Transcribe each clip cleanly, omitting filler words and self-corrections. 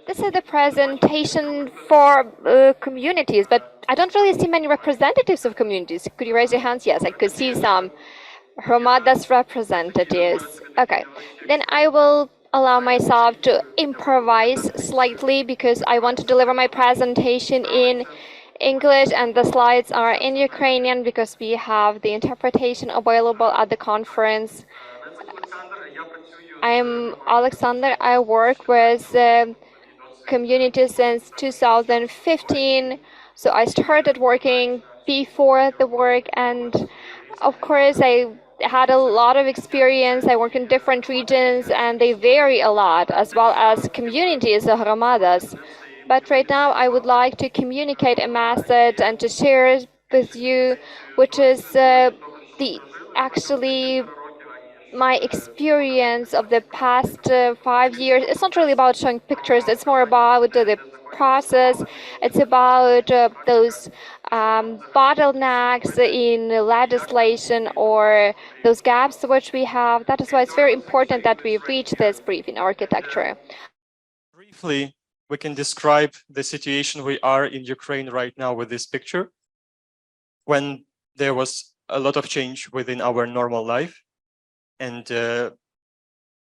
This is the presentation for communities, but I don't really see many representatives of communities. Could you raise your hands? Yes, I could see some. Hromada's representatives. Okay, then I will allow myself to improvise slightly because I want to deliver my presentation in English and the slides are in Ukrainian because we have the interpretation available at the conference. I'm Oleksandr. I work with communities since 2015. So I started working before the work, and of course, I had a lot of experience. I work in different regions, and they vary a lot, as well as communities, the hromadas. But right now, I would like to communicate a message and to share it with you, which is the actually my experience of the past 5 years. It's not really about showing pictures, it's more about the process. It's about those bottlenecks in legislation or those gaps which we have. That is why it's very important that we reach this brief in architecture. Briefly, we can describe the situation we are in Ukraine right now with this picture, when there was a lot of change within our normal life and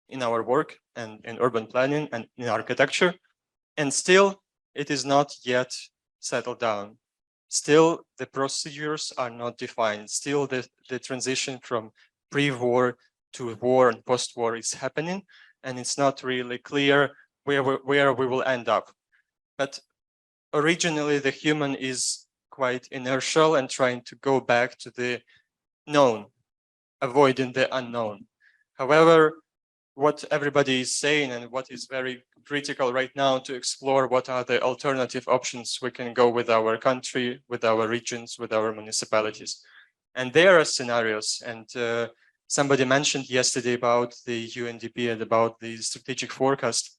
in our work and in urban planning and in architecture, and still it is not yet settled down. Still the procedures are not defined. Still the transition from pre-war to war and post-war is happening, and it's not really clear where we will end up. But originally the human is quite inertial and trying to go back to the known, avoiding the unknown. However, what everybody is saying and what is very critical right now to explore what are the alternative options we can go with our country, with our regions, with our municipalities. And there are scenarios, and somebody mentioned yesterday about the UNDP and about the strategic forecast,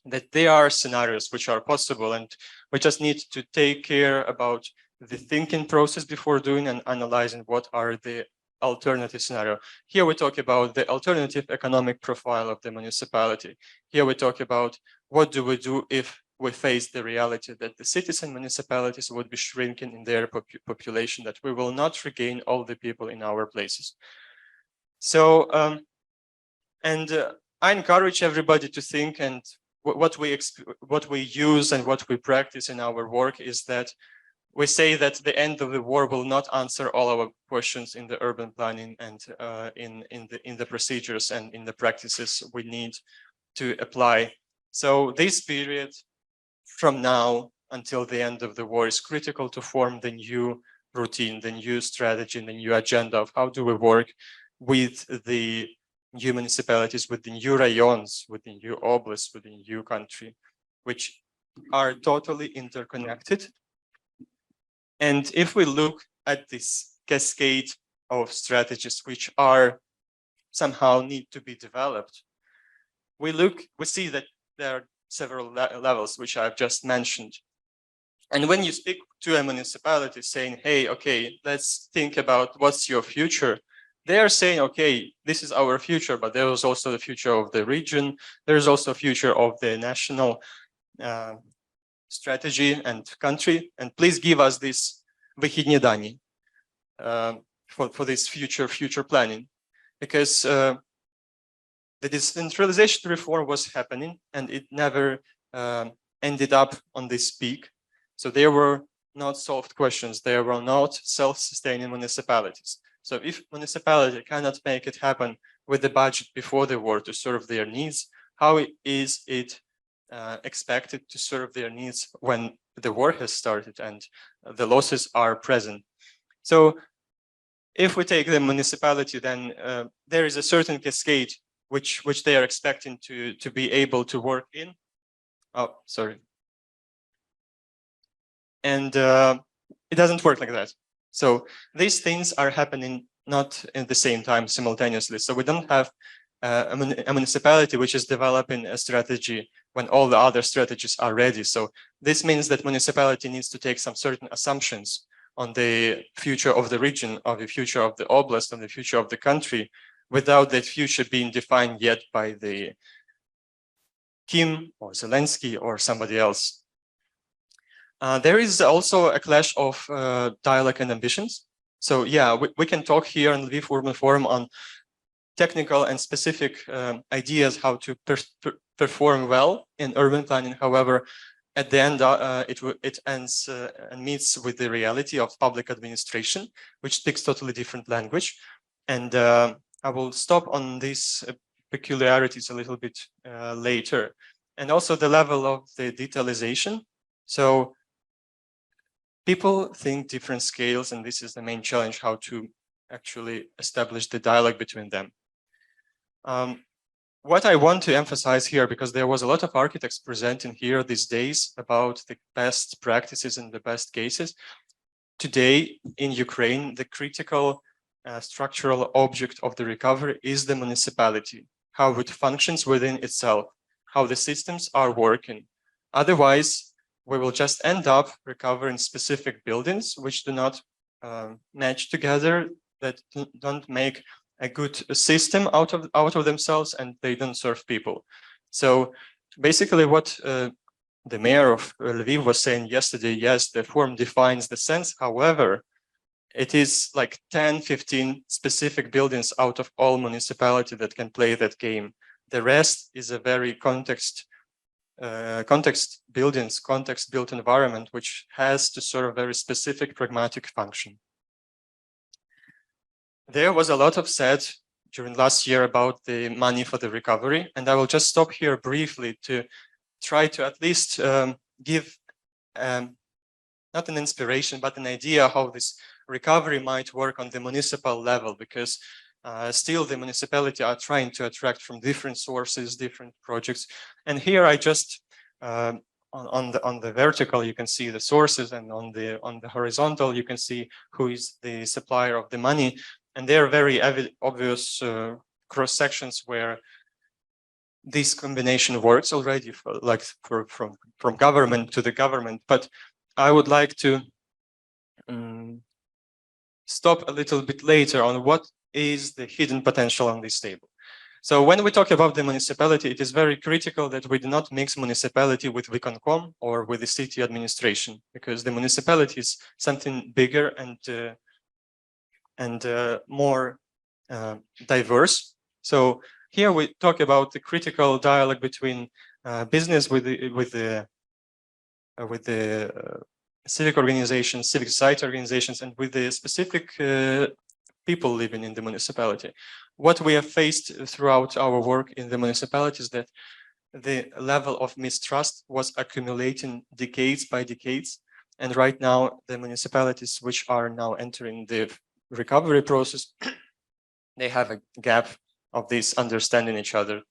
that there are scenarios which are possible, and we just need to take care about the thinking process before doing and analyzing what are the alternative scenario. Here we talk about the alternative economic profile of the municipality. Here we talk about what do we do if we face the reality that the cities and municipalities would be shrinking in their population, that we will not regain all the people in our places. So, I encourage everybody to think, and what we use and what we practice in our work is that we say that the end of the war will not answer all our questions in the urban planning and in the procedures and in the practices we need to apply. So this period from now until the end of the war is critical to form the new routine, the new strategy, and the new agenda of how do we work with the new municipalities, with the new rayons, with the new oblasts, with the new country, which are totally interconnected. And if we look at this cascade of strategies which are somehow need to be developed, we see that there are several levels which I've just mentioned. And when you speak to a municipality saying, hey, okay, let's think about what's your future, they are saying, okay, this is our future, but there is also the future of the region. There's also a future of the national strategy and country. And please give us this вихідні дані for this future planning, because the decentralization reform was happening and it never ended up on this peak. So there were not solved questions. There were not self-sustaining municipalities. So if municipality cannot make it happen with the budget before the war to serve their needs, how is it expected to serve their needs when the war has started and the losses are present? So if we take the municipality, then there is a certain cascade which they are expecting to be able to work in. Oh, sorry. And it doesn't work like that. So these things are happening not at the same time simultaneously. So we don't have a municipality which is developing a strategy when all the other strategies are ready. So this means that municipality needs to take some certain assumptions on the future of the region, of the future of the oblast, and the future of the country, without that future being defined yet by the Kim or Zelensky or somebody else. There is also a clash of dialogue and ambitions. So yeah, we can talk here in Lviv Urban Forum on technical and specific ideas how to perform well in urban planning. However, at the end, it ends and meets with the reality of public administration, which speaks totally different language. And I will stop on these peculiarities a little bit later. And also the level of the detailization. So people think different scales, and this is the main challenge, how to actually establish the dialogue between them. What I want to emphasize here, because there was a lot of architects presenting here these days about the best practices and the best cases. Today in Ukraine, the critical structural object of the recovery is the municipality, how it functions within itself, how the systems are working. Otherwise, we will just end up recovering specific buildings which do not match together, that don't make a good system out of themselves, and they don't serve people. So basically what the mayor of Lviv was saying yesterday, yes, the form defines the sense. However, it is like 10, 15 specific buildings out of all municipality that can play that game. The rest is a very context built environment, which has to serve a very specific pragmatic function. There was a lot of said during last year about the money for the recovery, and I will just stop here briefly to try to at least give not an inspiration, but an idea how this recovery might work on the municipal level, because still the municipality are trying to attract from different sources, different projects. And here I just on the vertical you can see the sources, and on the horizontal you can see who is the supplier of the money. And there are very obvious cross sections where this combination works already, from government to the government. But I would like to stop a little bit later on what is the hidden potential on this table. So when we talk about the municipality, it is very critical that we do not mix municipality with Vykonkom or with the city administration, because the municipality is something bigger and more diverse. So here we talk about the critical dialogue between business with the civic organizations, civic society organizations, and with the specific people living in the municipality. What we have faced throughout our work in the municipality is that the level of mistrust was accumulating decades by decades. And right now, the municipalities which are now entering the recovery process, they have a gap of this understanding each other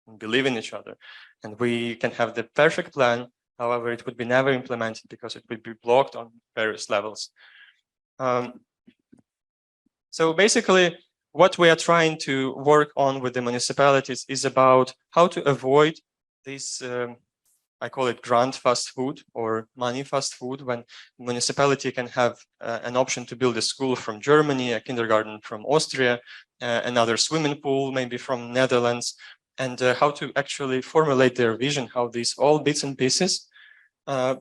and believing each other. And we can have the perfect plan. However, it would be never implemented because it would be blocked on various levels. So basically, what we are trying to work on with the municipalities is about how to avoid this, I call it grant fast food or money fast food, when municipality can have an option to build a school from Germany, a kindergarten from Austria, another swimming pool maybe from Netherlands, and how to actually formulate their vision, how these all bits and pieces, how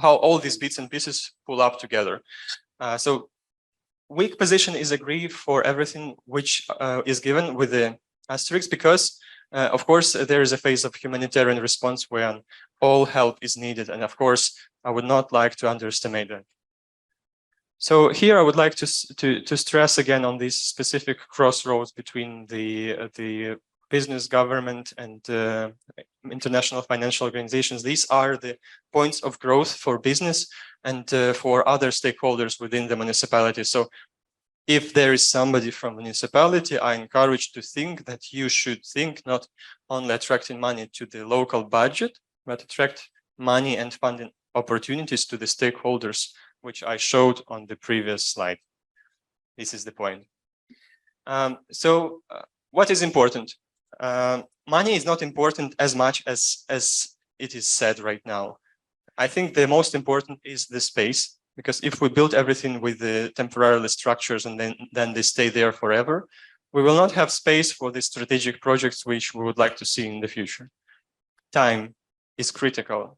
all these bits and pieces pull up together. So weak position is agree for everything which is given with the asterisk, because of course there is a phase of humanitarian response when all help is needed, and of course I would not like to underestimate that. So here I would like to stress again on these specific crossroads between the business, government, and international financial organizations. These are the points of growth for business and for other stakeholders within the municipality. So if there is somebody from municipality, I encourage to think that you should think not only attracting money to the local budget, but attract money and funding opportunities to the stakeholders, which I showed on the previous slide. This is the point. So what is important? Money is not important as much as it is said right now. I think the most important is the space, because if we build everything with the temporary structures and then they stay there forever, we will not have space for the strategic projects which we would like to see in the future. Time is critical.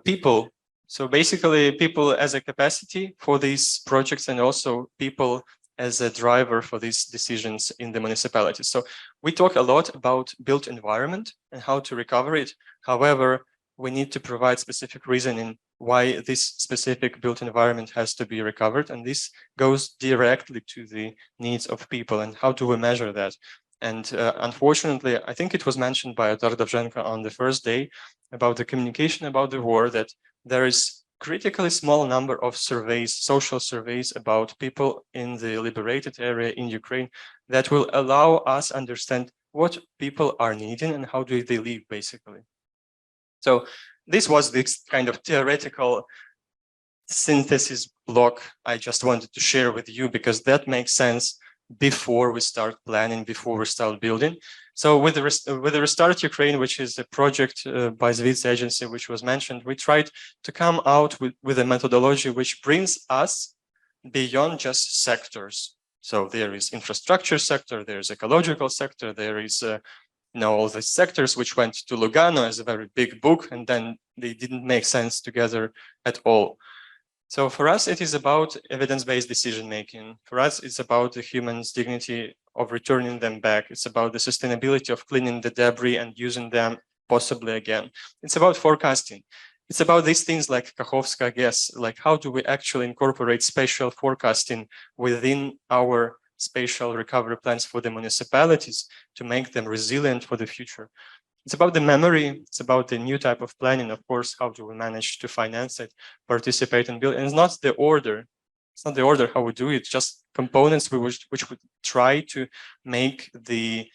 People, so basically people as a capacity for these projects, and also people as a driver for these decisions in the municipality. So we talk a lot about built environment and how to recover it. However, we need to provide specific reasoning why this specific built environment has to be recovered. And this goes directly to the needs of people. And how do we measure that? And unfortunately, I think it was mentioned by Shevchenko on the first day about the communication about the war, that there is critically small number of surveys, social surveys about people in the liberated area in Ukraine that will allow us understand what people are needing and how do they live, basically. So this was this kind of theoretical synthesis block I just wanted to share with you, because that makes sense before we start planning, before we start building. So with the Restart Ukraine, which is a project by Zvidsy Agency, which was mentioned, we tried to come out with a methodology which brings us beyond just sectors. So there is infrastructure sector, there's ecological sector, there is all the sectors which went to Lugano as a very big book, and then they didn't make sense together at all. So for us, it is about evidence-based decision-making. For us, it's about the human's dignity of returning them back. It's about the sustainability of cleaning the debris and using them possibly again. It's about forecasting. It's about these things like Kakhovska gas, like how do we actually incorporate spatial forecasting within our spatial recovery plans for the municipalities to make them resilient for the future. It's about the memory, it's about the new type of planning, of course, how do we manage to finance it, participate and build, and it's not the order. It's not the order how we do it, just components which would try to make the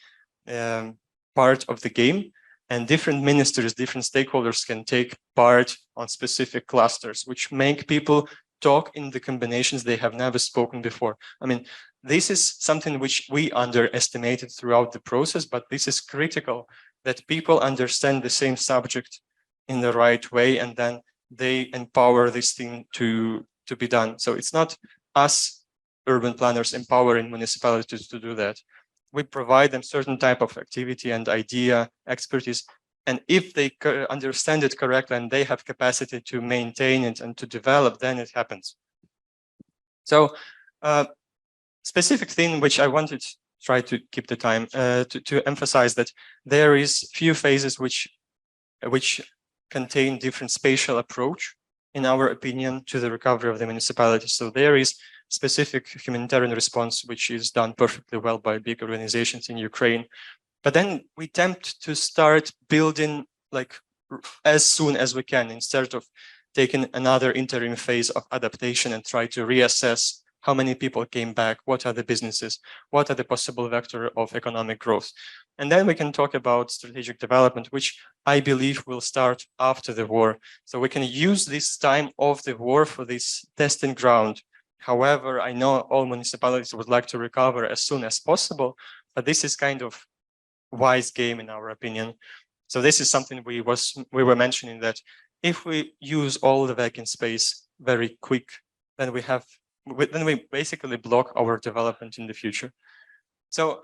part of the game, and different ministers, different stakeholders can take part on specific clusters, which make people talk in the combinations they have never spoken before. I mean, this is something which we underestimated throughout the process, but this is critical, that people understand the same subject in the right way, and then they empower this thing to be done. So it's not us urban planners empowering municipalities to do that. We provide them certain type of activity and idea, expertise, and if they understand it correctly and they have capacity to maintain it and to develop, then it happens. So specific thing which I wanted to try to keep the time to emphasize that there is few phases which contain different spatial approach, in our opinion, to the recovery of the municipality. So there is specific humanitarian response, which is done perfectly well by big organizations in Ukraine. But then we attempt to start building like as soon as we can, instead of taking another interim phase of adaptation and try to reassess how many people came back, what are the businesses, what are the possible vector of economic growth. And then we can talk about strategic development, which I believe will start after the war. So we can use this time of the war for this testing ground. However, I know all municipalities would like to recover as soon as possible, but this is kind of wise game in our opinion. So this is something we were mentioning, that if we use all the vacant space very quick, then we basically block our development in the future. So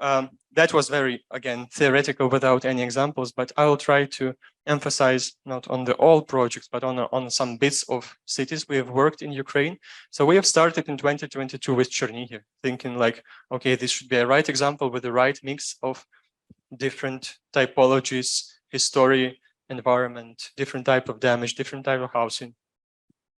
that was very, again, theoretical without any examples, but I will try to emphasize not on the all projects, but on some bits of cities we have worked in Ukraine. So we have started in 2022 with Chernihiv, thinking like, okay, this should be a right example with the right mix of different typologies, history, environment, different type of damage, different type of housing.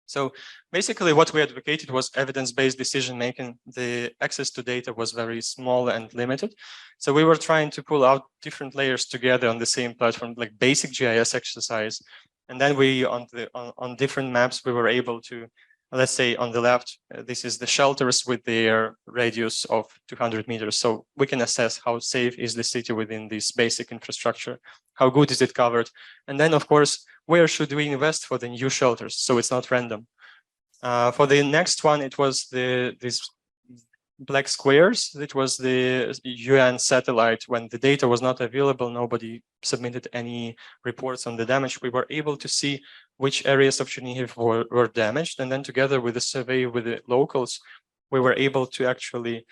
So basically what we advocated was evidence-based decision-making. The access to data was very small and limited. So we were trying to pull out different layers together on the same platform, like basic GIS exercise. And then we, on different maps, we were able to, let's say on the left, this is the shelters with their radius of 200 meters. So we can assess how safe is the city within this basic infrastructure, how good is it covered. And then of course, where should we invest for the new shelters? So it's not random. For the next one, it was these black squares. It was the UN satellite. When the data was not available, nobody submitted any reports on the damage. We were able to see which areas of Chernihiv were damaged. And then together with the survey with the locals, we were able to actually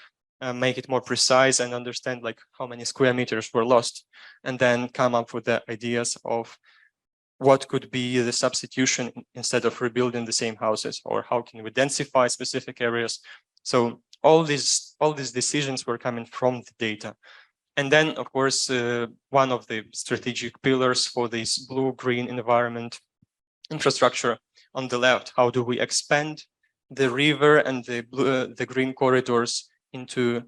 make it more precise and understand like how many square meters were lost, and then come up with the ideas of what could be the substitution instead of rebuilding the same houses, or how can we densify specific areas. So all these decisions were coming from the data. And then, of course, one of the strategic pillars for this blue-green environment infrastructure on the left, how do we expand the river and the green corridors into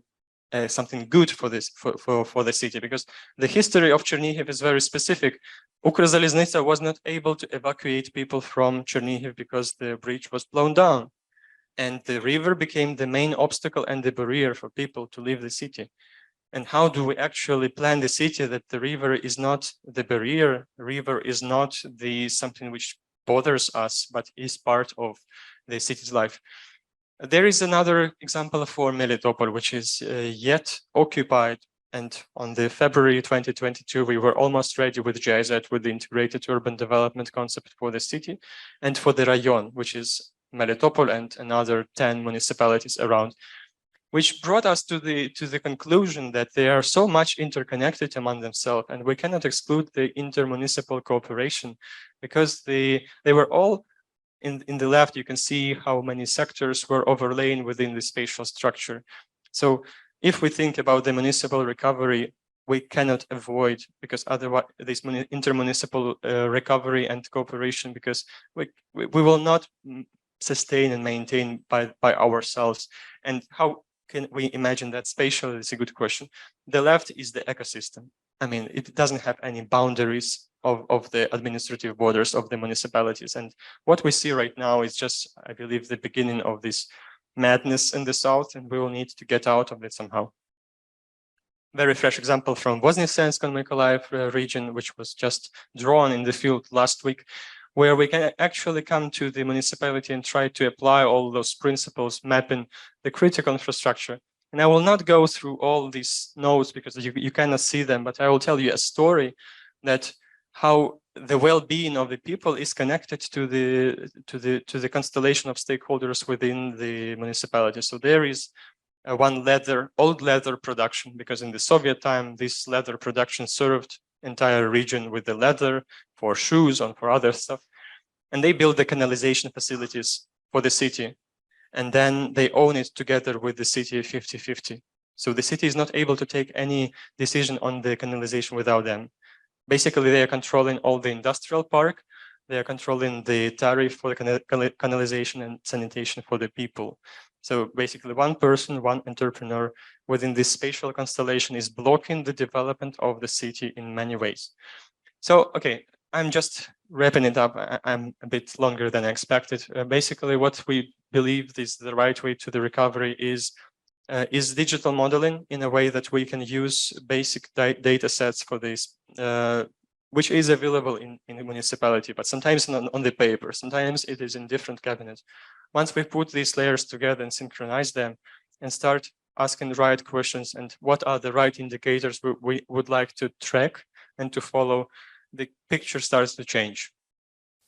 something good for this for the city, because the history of Chernihiv is very specific. Ukrzaliznytsia was not able to evacuate people from Chernihiv because the bridge was blown down, and the river became the main obstacle and the barrier for people to leave the city. And how do we actually plan the city that the river is not the barrier, river is not the something which bothers us, but is part of the city's life? There is another example for Melitopol, which is yet occupied. And on the February 2022, we were almost ready with GIZ, with the integrated urban development concept for the city and for the rayon, which is Melitopol and another 10 municipalities around, which brought us to the conclusion that they are so much interconnected among themselves, and we cannot exclude the intermunicipal cooperation, because they were all in the left. You can see how many sectors were overlain within the spatial structure. So if we think about the municipal recovery, we cannot avoid, because otherwise this intermunicipal recovery and cooperation, because we will not sustain and maintain by ourselves. And how can we imagine that spatial? Is a good question. The left is the ecosystem. I mean, it doesn't have any boundaries of the administrative borders of the municipalities. And what we see right now is just, I believe, the beginning of this madness in the south, and we will need to get out of it somehow. Very fresh example from Voznesensk and Mykolaiv region, which was just drawn in the field last week, where we can actually come to the municipality and try to apply all those principles, mapping the critical infrastructure. And I will not go through all these notes because you cannot see them, but I will tell you a story that how the well-being of the people is connected to the constellation of stakeholders within the municipality. So there is one old leather production, because in the Soviet time, this leather production served entire region with the leather for shoes and for other stuff. And they built the canalization facilities for the city. And then they own it together with the city 50-50. So the city is not able to take any decision on the canalization without them. Basically, they are controlling all the industrial park. They are controlling the tariff for the canalization and sanitation for the people. So basically, one person, one entrepreneur within this spatial constellation is blocking the development of the city in many ways. So, okay, I'm just wrapping it up. I'm a bit longer than I expected. Basically, what we believe is the right way to the recovery is digital modeling, in a way that we can use basic data sets for this, which is available in the municipality, but sometimes on the paper, sometimes it is in different cabinets. Once we put these layers together and synchronize them and start asking the right questions and what are the right indicators we would like to track and to follow, the picture starts to change.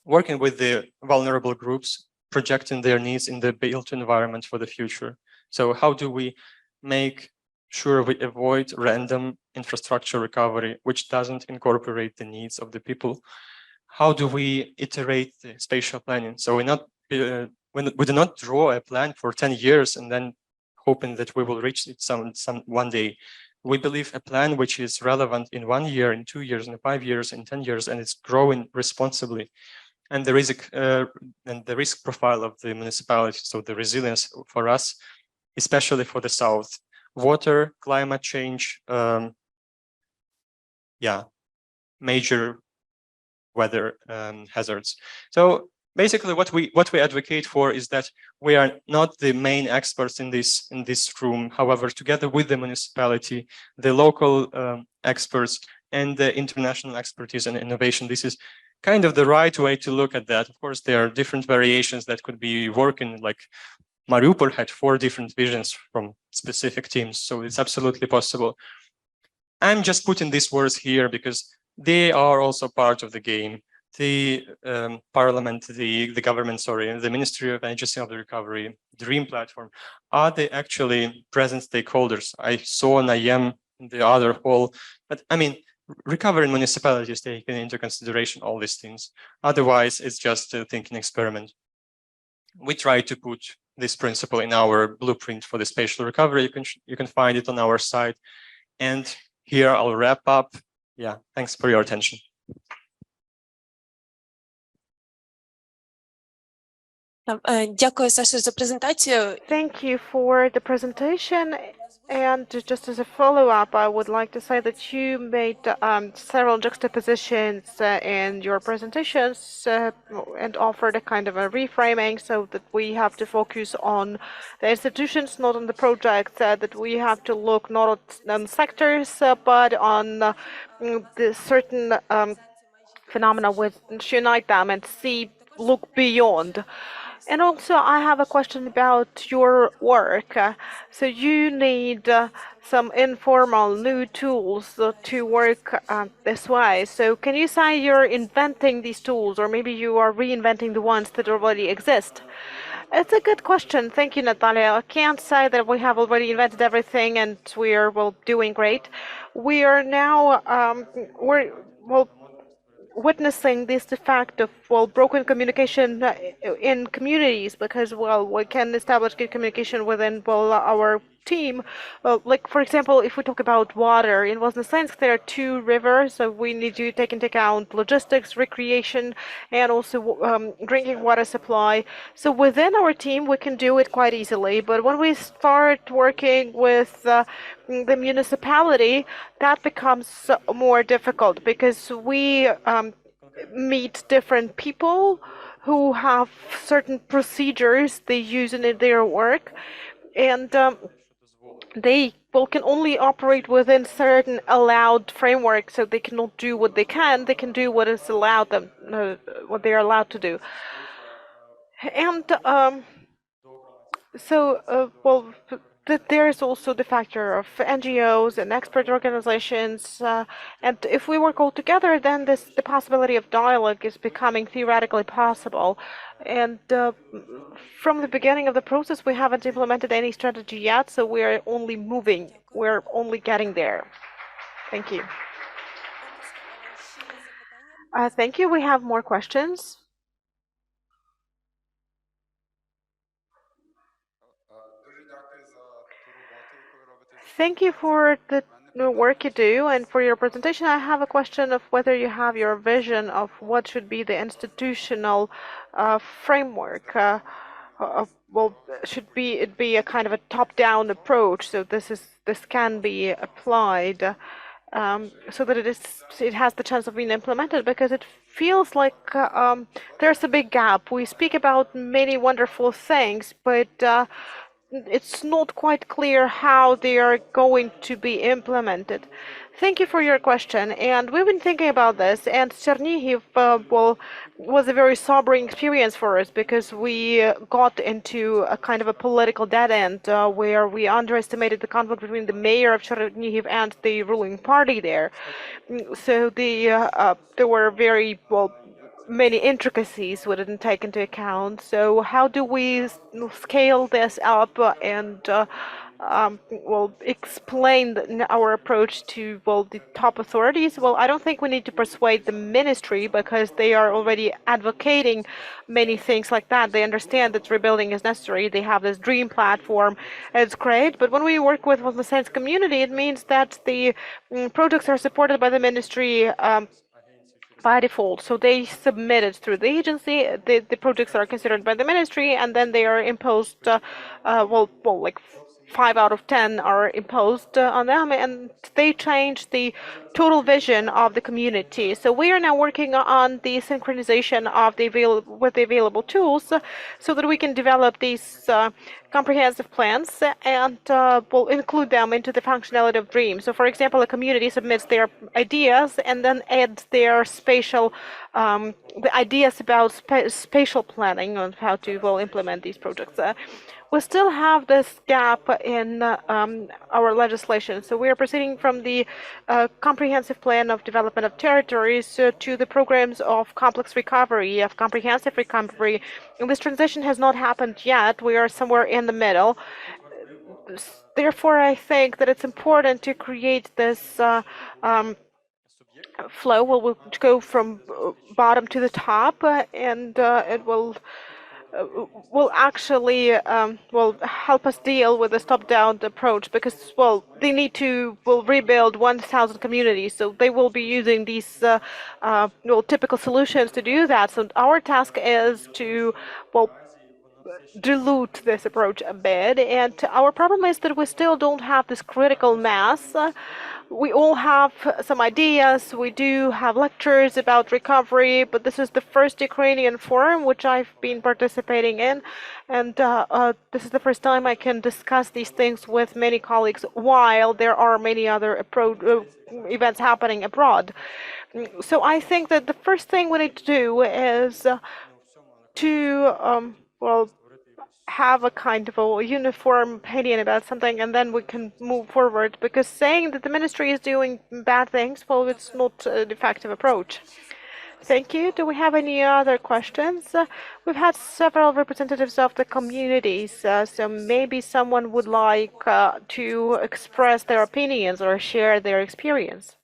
Working with the vulnerable groups, projecting their needs in the built environment for the future. So how do we make sure we avoid random infrastructure recovery, which doesn't incorporate the needs of the people? How do we iterate the spatial planning? So we do not draw a plan for 10 years and then hoping that we will reach it one day. We believe a plan which is relevant in 1 year, in 2 years, in 5 years, in 10 years, and it's growing responsibly. And the risk profile of the municipality, so the resilience for us, especially for the south, water, climate change, major weather hazards. So basically, what we advocate for is that we are not the main experts in this room. However, together with the municipality, the local experts, and the international expertise and innovation, this is kind of the right way to look at that. Of course, there are different variations that could be working, like Mariupol had 4 different visions from specific teams, so it's absolutely possible. I'm just putting these words here because they are also part of the game. the parliament, the government, sorry, the Ministry of Agency of the Recovery, Dream Platform, are they actually present stakeholders? I saw Nayem in the other hall, but I mean, recovery municipalities taking into consideration all these things. Otherwise, it's just a thinking experiment. We try to put this principle in our blueprint for the spatial recovery. You can find it on our site. And here I'll wrap up. Yeah, thanks for your attention. Дякую, Саша, за презентацію. Thank you for the presentation. And just as a follow-up, I would like to say that you made several juxtapositions in your presentations and offered a kind of a reframing so that we have to focus on the institutions, not on the projects, that we have to look not on sectors, but on the certain phenomena which unite them and look beyond. And also, I have a question about your work. So you need some informal new tools to work this way. So can you say you're inventing these tools, or maybe you are reinventing the ones that already exist? It's a good question. Thank you, Natalia. I can't say that we have already invented everything and we're, well, doing great. We are now, witnessing this effect of, well, broken communication in communities, because, well, we can establish good communication within, well, our team. Like, for example, if we talk about water, in Voznesensk there are two rivers, so we need to take into account logistics, recreation, and also drinking water supply. So within our team we can do it quite easily, but when we start working with the municipality, that becomes more difficult, because we meet different people who have certain procedures they use in their work, and they can only operate within certain allowed frameworks, so they cannot do what they can do what is allowed them, what they are allowed to do. And well, there is also the factor of NGOs and expert organizations, and if we work all together, then the possibility of dialogue is becoming theoretically possible. And from the beginning of the process, we haven't implemented any strategy yet, so we're only moving, we're only getting there. Thank you. Thank you. We have more questions. Thank you for the work you do and for your presentation. I have a question of whether you have your vision of what should be the institutional framework. Well, should it be a kind of a top-down approach? So this can be applied so that it has the chance of being implemented, because it feels like there's a big gap. We speak about many wonderful things, but it's not quite clear how they are going to be implemented. Thank you for your question, and we've been thinking about this, and Chernihiv was a very sobering experience for us, because we got into a kind of a political dead end where we underestimated the conflict between the mayor of Chernihiv and the ruling party there. So there were very, many intricacies we didn't take into account. So how do we scale this up and explain our approach to, the top authorities? Well, I don't think we need to persuade the ministry, because they are already advocating many things like that. They understand that rebuilding is necessary. They have this dream platform. It's great. But when we work with the science community, it means that the projects are supported by the ministry by default. So they submit it through the agency, the projects are considered by the ministry, and then they are imposed, like 5 out of 10 are imposed on them, and they change the total vision of the community. So we are now working on the synchronization of the available tools so that we can develop these comprehensive plans and will include them into the functionality of Dream. So, for example, a community submits their ideas and then adds their spatial the ideas about spatial planning on how to implement these projects. we still have this gap in our legislation. So we are proceeding from the comprehensive plan of development of territories to the programs of complex recovery, of comprehensive recovery. And this transition has not happened yet. We are somewhere in the middle. Therefore, I think that it's important to create this flow. We'll go from bottom to the top, and it will actually will help us deal with this top-down approach, because they need to rebuild 1,000 communities, so they will be using these typical solutions to do that. So our task is to dilute this approach a bit, and our problem is that we still don't have this critical mass. We all have some ideas, we do have lectures about recovery, but this is the first Ukrainian forum which I've been participating in, and this is the first time I can discuss these things with many colleagues while there are many other events happening abroad. So I think that the first thing we need to do is to have a kind of a uniform opinion about something, and then we can move forward, because saying that the ministry is doing bad things, it's not an effective approach. Thank you. Do we have any other questions? We've had several representatives of the communities, so maybe someone would like to express their opinions or share their experience.